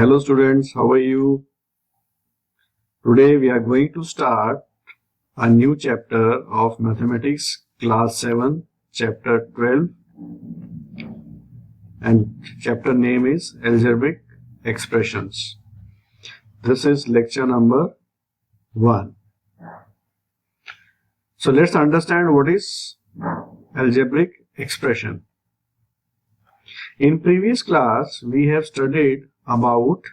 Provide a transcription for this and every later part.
Hello students, how are you? Today we are going to start a new chapter of Mathematics Class 7, Chapter 12, and chapter name is Algebraic Expressions. This is lecture number 1. So let's understand what is algebraic expression. In previous class we have studied about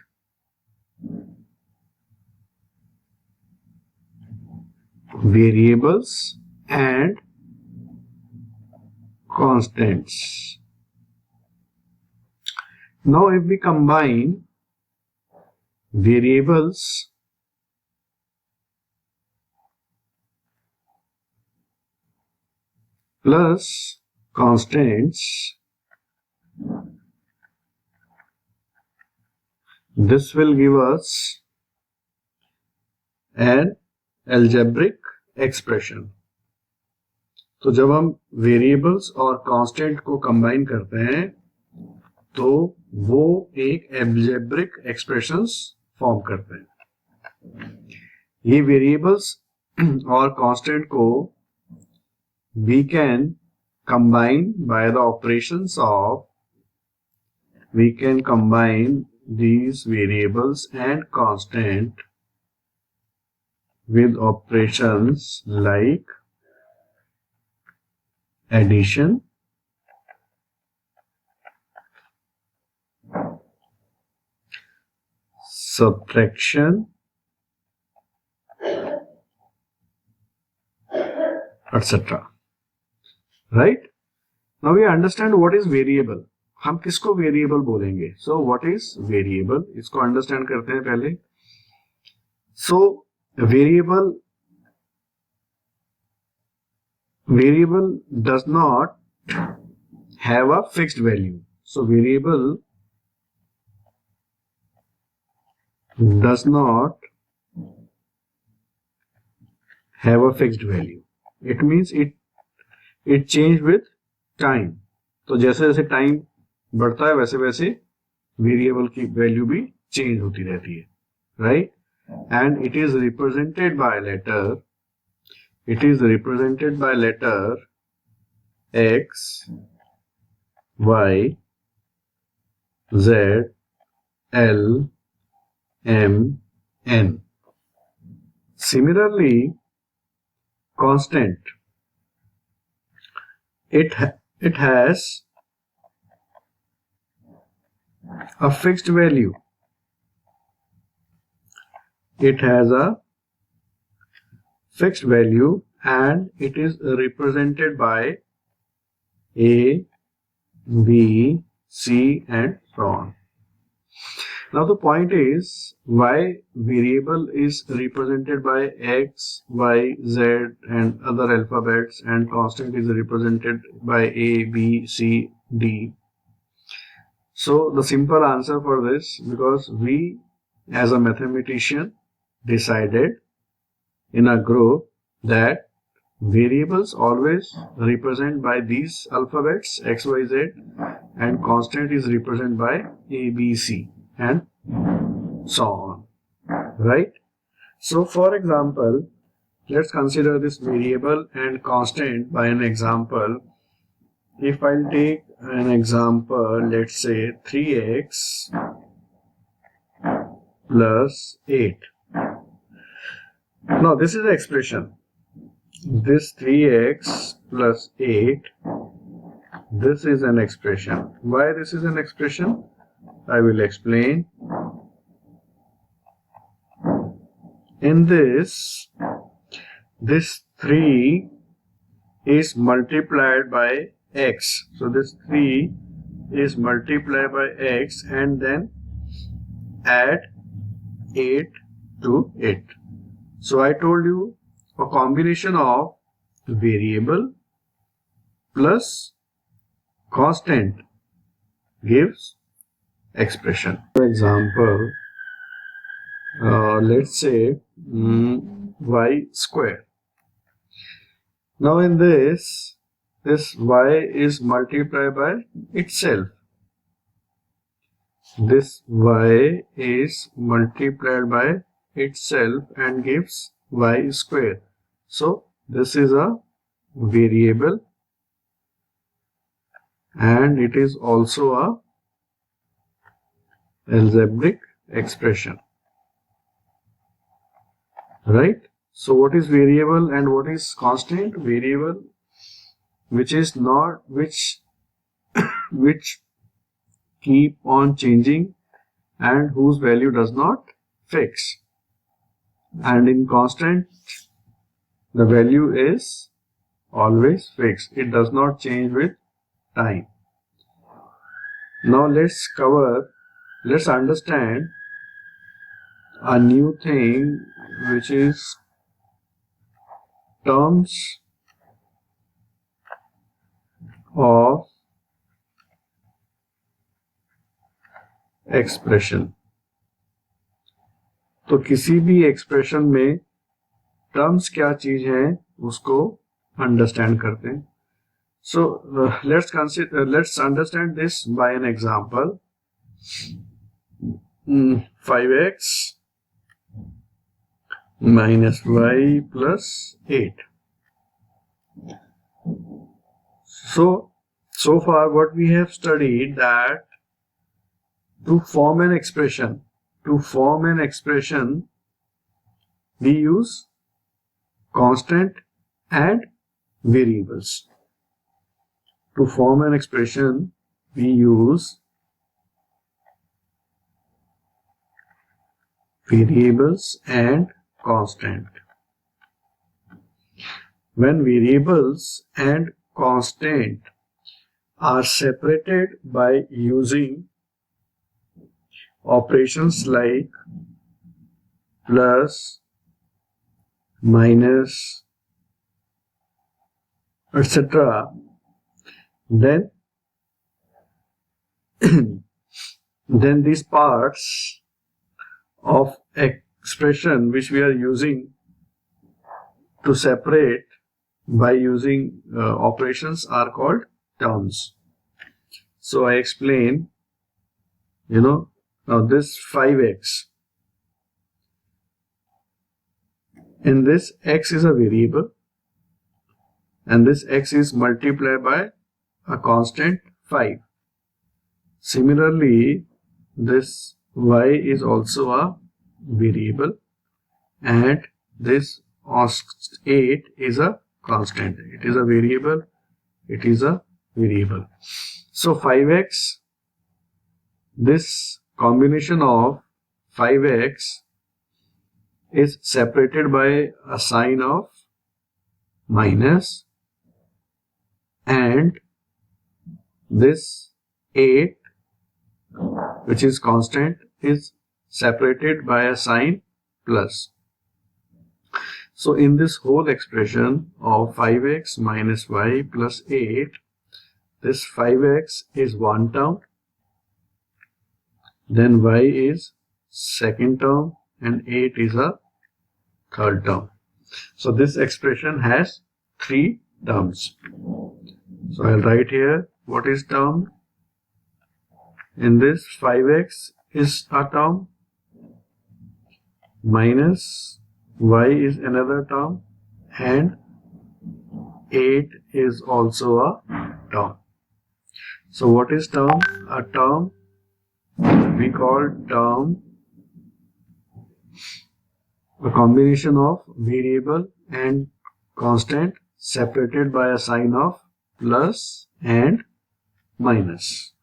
variables and constants. Now if we combine variables plus constants, this will give us an algebraic expression. तो जब हम variables और constant को combine करते हैं तो वो एक अलजेब्रिक एक्सप्रेशंस फॉर्म करते हैं. ये वेरिएबल्स और कांस्टेंट को we can combine by the operations of, we can combine these variables and constant with operations like addition, subtraction, etc. Right? Now we understand what is variable. हम किसको variable बोलेंगे? So what is variable? इसको understand करते हैं पहले. So variable does not have a fixed value. So variable does not have a fixed value. It means it change with time. तो जैसे जैसे टाइम बढ़ता है वैसे वैसे वेरिएबल की वैल्यू भी चेंज होती रहती है, right? And it is represented by letter, x, y, z, l, m, n. Similarly, constant, it has a fixed value. It has a fixed value and it is represented by A, B, C and so on. Now the point is why variable is represented by X, Y, Z and other alphabets and constant is represented by A, B, C, D. So the simple answer for this, because we as a mathematician decided in a group that variables always represent by these alphabets X, Y, Z and constant is represented by A, B, C and so on, right? So for example, let's consider this variable and constant by an example. If I'll take an example, let's say 3x plus 8. Now this is the expression. This 3x plus 8, this is an expression. Why this is an expression? I will explain. In this 3 is multiplied by x. So this 3 is multiplied by x and then add 8 to it. So I told you a combination of variable plus constant gives expression. For example, let's say y square. Now in this y is multiplied by itself. this y is multiplied by itself and gives y square. So this is a variable and it is also a algebraic expression, right? So what is variable and what is constant? Variable which is not which keep on changing and whose value does not fix, and in constant the value is always fixed, it does not change with time. Now let's understand a new thing, which is terms of expression. तो किसी भी expression में terms क्या चीज है उसको understand करते हैं. So let's understand this by an example. 5x minus y plus 8. So far what we have studied, that to form an expression we use constant and variables. To form an expression we use variables and constant. When variables and constant are separated by using operations like plus, minus, etc., then then these parts of expression which we are using to separate by using operations are called terms. So I explain, now this 5x, in this x is a variable and this x is multiplied by a constant 5. Similarly, this y is also a variable and this 8 is a constant. It is a variable. So 5x, this combination of 5x is separated by a sign of minus, and this 8, which is constant, is separated by a sign plus. So in this whole expression of 5x minus y plus 8, this 5x is one term, then y is second term, and 8 is a third term. So this expression has 3 terms. So I'll write here what is term. In this 5x is a term, minus y is another term, and 8 is also a term. So what is term? A term we call term a combination of variable and constant separated by a sign of plus and minus.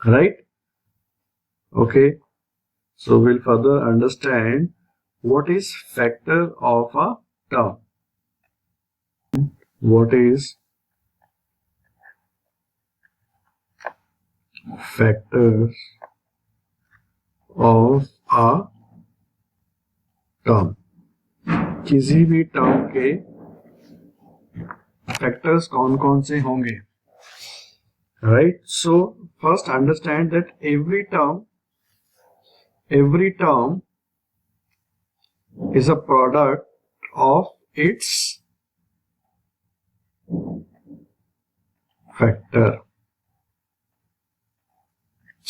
Right? Okay. So we'll further understand what is factor of a term. What is factors of a term? किसी भी term के factors कौन कौन से होंगे? Right? So first understand that every term is a product of its factor.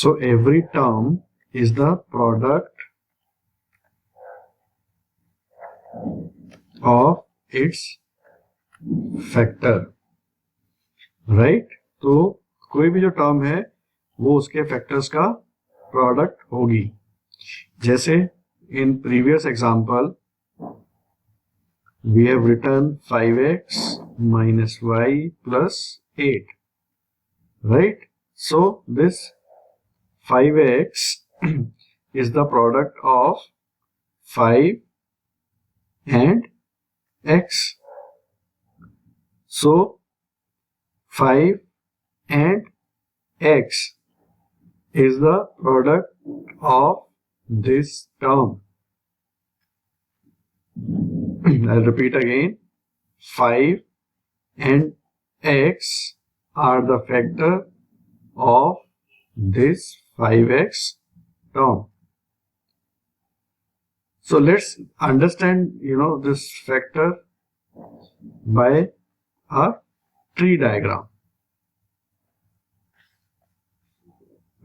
So every term is the product of its factor, right? तो कोई भी जो टर्म है वो उसके फैक्टर्स का प्रोडक्ट होगी. जैसे in previous example we have written 5x minus y plus 8, right? So this 5x is the product of 5 and x. So 5 and x is the product of this term. I'll repeat again. 5 and x are the factor of this 5x term. So let's understand, this factor by a tree diagram.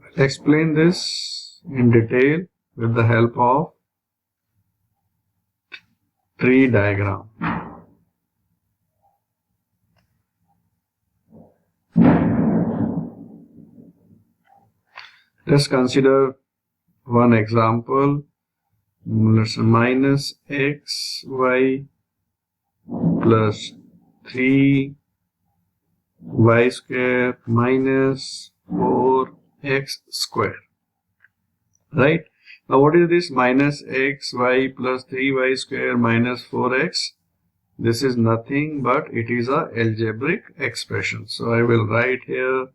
I'll explain this in detail with the help of tree diagram. Let's consider one example. Let's say minus xy plus 3y square minus 4x square. Right? Now what is this minus xy plus 3y square minus 4x? This is nothing but it is a algebraic expression. So I will write here,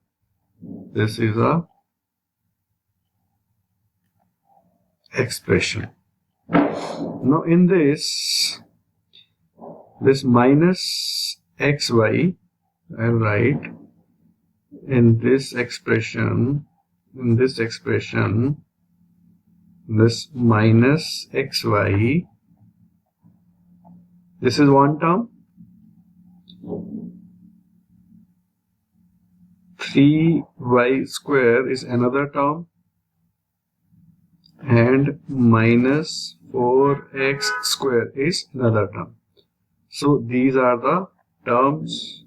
this is a expression. Now in this minus xy, I write in this expression, this minus xy, this is one term, 3y square is another term, and minus 4x square is another term. So these are the terms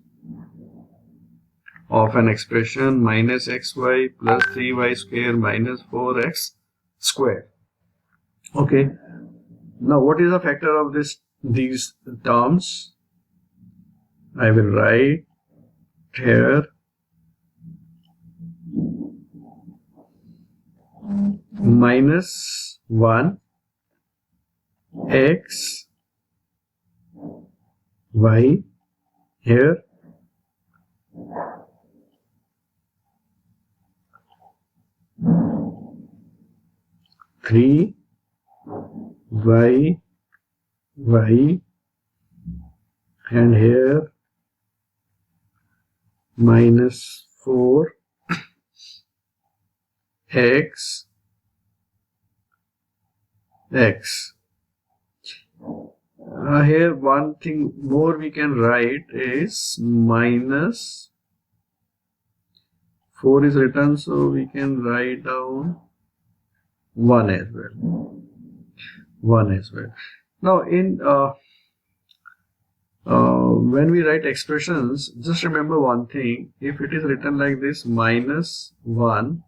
of an expression minus xy plus 3y square minus 4x square. Okay. Now what is the factor of these terms? I will write here minus 1 x y here, three y and here minus 4 x. Here one thing more we can write is minus 4 is written, so we can write down 1 as well. Now in when we write expressions, just remember one thing. If it is written like this minus 1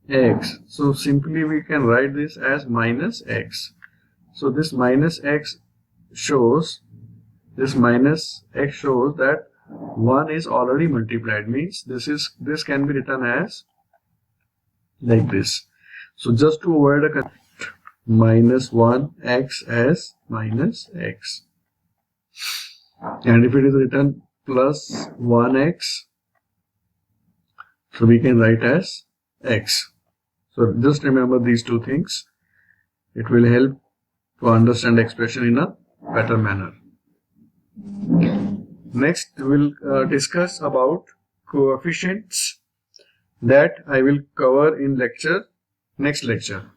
x, so simply we can write this as minus x. So this minus x shows that 1 is already multiplied, means this can be written as like this. So just to avoid a minus 1x as minus x, and if it is written plus 1x, so we can write as x. So just remember these two things. It will help to understand expression in a better manner. Next we'll discuss about coefficients that I will cover in next lecture.